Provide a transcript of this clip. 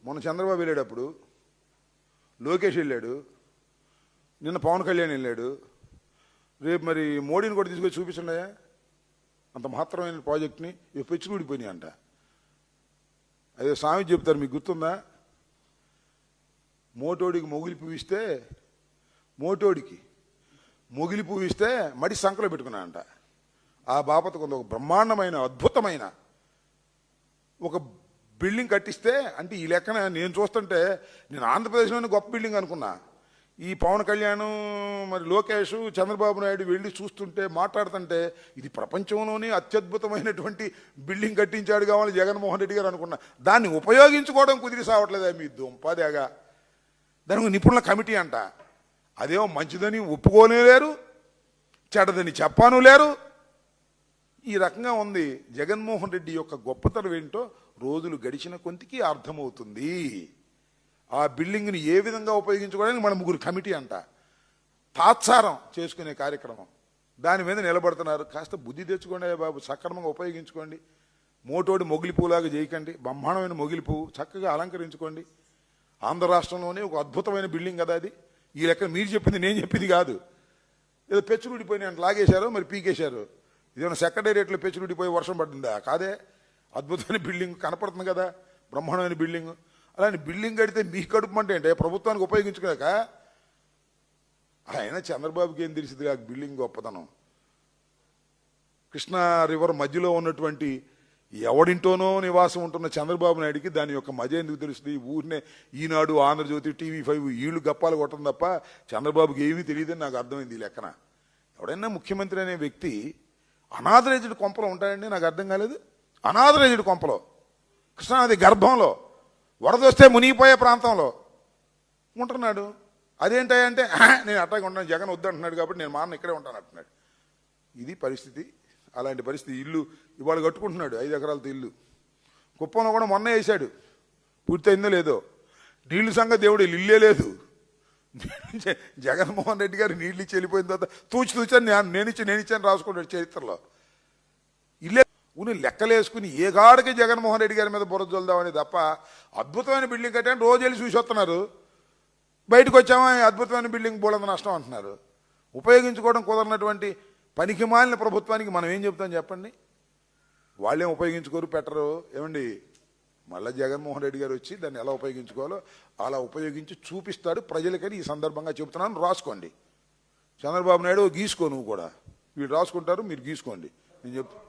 మొన్న చంద్రబాబు వెళ్ళేటప్పుడు లోకేష్ వెళ్ళాడు, నిన్న పవన్ కళ్యాణ్ వెళ్ళాడు, రేపు మరి మోడీని కూడా తీసుకొచ్చి చూపించండియా అంత మహత్తరమైన ప్రాజెక్ట్ని. ఇవి పెచ్చులు ఊడిపోయినాయి అంట. అదే స్వామి చెప్తారు, మీకు గుర్తుందా? మోటోడికి మొగిలి పువ్వు ఇస్తే మోటోడికి మొగిలి పువ్వు ఇస్తే మడి సంకలో పెట్టుకున్నా అంట. ఆ బాపత కొంత ఒక బ్రహ్మాండమైన అద్భుతమైన ఒక బిల్డింగ్ కట్టిస్తే అంటే ఈ లెక్కన నేను చూస్తుంటే నేను ఆంధ్రప్రదేశ్లోనే గొప్ప బిల్డింగ్ అనుకున్నా. ఈ పవన్ కళ్యాణ్ మరి లోకేష్ చంద్రబాబు నాయుడు వెళ్ళి చూస్తుంటే మాట్లాడుతుంటే ఇది ప్రపంచంలోనే అత్యద్భుతమైనటువంటి బిల్డింగ్ కట్టించాడు కావాలి జగన్మోహన్ రెడ్డి గారు అనుకున్నా. దాన్ని ఉపయోగించుకోవడం కుదిరి సావట్లేదా మీ దుంపదేగా? దానికి నిపుణుల కమిటీ అంట. అదేమో మంచిదని ఒప్పుకోనే లేరు, చెడ్డదని చెప్పాను లేరు. ఈ రకంగా ఉంది. జగన్మోహన్ రెడ్డి యొక్క గొప్పతనం ఏంటో రోజులు గడిచిన కొంతికి అర్థమవుతుంది. ఆ బిల్డింగ్ని ఏ విధంగా ఉపయోగించుకోవడానికి మన ముగ్గురు కమిటీ అంట తాత్సారం చేసుకునే కార్యక్రమం. దాని మీద నిలబడుతున్నారు. కాస్త బుద్ధి తెచ్చుకోండి బాబు, సక్రమంగా ఉపయోగించుకోండి. మోటోడి మొగిలి పువ్వులాగా చేయకండి. బ్రహ్మాండమైన మొగిలి పువ్వు చక్కగా అలంకరించుకోండి. ఆంధ్ర రాష్ట్రంలోనే ఒక అద్భుతమైన బిల్డింగ్ కదా అది. ఈ లెక్క మీరు చెప్పింది నేను చెప్పింది కాదు. ఏదో పెచ్చులుడిపోయినాయి అంటే లాగేశారు, మరి పీకేశారు. ఇదేమన్నా సెక్రటేరియట్లో పెచ్చులుడిపోయి వర్షం పడిందా? కాదే, అద్భుతమైన బిల్డింగ్ కనపడుతుంది కదా, బ్రహ్మాండమైన బిల్డింగ్. అలాంటి బిల్డింగ్ కడితే మీ కడుపు అంటే ఏంటి? ప్రభుత్వానికి ఉపయోగించుకోలేక. ఆయన చంద్రబాబుకి ఏం తెలిసింది ఆ బిల్డింగ్ గొప్పతనం. కృష్ణా రివర్ మధ్యలో ఉన్నటువంటి ఎవడింటోనో నివాసం ఉంటున్న చంద్రబాబు నాయుడికి దాని యొక్క మజ ఎందుకు తెలుస్తుంది? ఊరినే ఈనాడు, ఆంధ్రజ్యోతి, TV5 వీళ్ళు గప్పాలు కొట్టడం తప్ప చంద్రబాబుకి ఏమీ తెలియదని నాకు అర్థమైంది ఈ లెక్కన. ఎవడైనా ముఖ్యమంత్రి అనే వ్యక్తి అనాథరైజ్డ్ కొంపలో ఉంటాడండి, నాకు అర్థం కాలేదు. అనాథరైజ్డ్ కొంపలో, కృష్ణానది గర్భంలో, వరదొస్తే మునిగిపోయే ప్రాంతంలో ఉంటున్నాడు. అదేంటంటే నేను అట్టాగే ఉంటాను, జగన్ వద్దంటున్నాడు కాబట్టి నేను మాన్న ఇక్కడే ఉంటాను అంటున్నాడు. ఇది పరిస్థితి. అలాంటి పరిస్థితి. ఇల్లు ఇవాళ కట్టుకుంటున్నాడు 5 ఎకరాలతో ఇల్లు. కుప్పంలో కూడా మొన్న వేసాడు, పూర్తయిందో లేదో. నీళ్లు సంగతి దేవుడు ఇల్లే లేదు. జగన్మోహన్ రెడ్డి గారు నీళ్ళు ఇచ్చి వెళ్ళిపోయిన తర్వాత తూచాను నేను ఇచ్చాను రాసుకుంటాడు చరిత్రలో. ఇల్లే ఉని లెక్కలేసుకుని ఏ గాడికి జగన్మోహన్ రెడ్డి గారి మీద బుర్ర జల్దామని తప్ప అద్భుతమైన బిల్డింగ్ కట్టాను రోజు వెళ్ళి చూసి వస్తున్నారు. బయటకు వచ్చామా అద్భుతమైన బిల్డింగ్ బోలంత నష్టం అంటున్నారు. ఉపయోగించుకోవడం కుదరనటువంటి పనికి మాలిన ప్రభుత్వానికి మనం ఏం చెప్తాం చెప్పండి? వాళ్ళేం ఉపయోగించుకోరు, పెట్టరు. ఏమండి, మళ్ళీ జగన్మోహన్ రెడ్డి గారు వచ్చి దాన్ని ఎలా ఉపయోగించుకోవాలో అలా ఉపయోగించి చూపిస్తాడు ప్రజలకని ఈ సందర్భంగా చెబుతున్నాను. రాసుకోండి. చంద్రబాబు నాయుడు గీసుకో, నువ్వు కూడా. వీళ్ళు రాసుకుంటారు, మీరు గీసుకోండి. నేను చెప్తాను.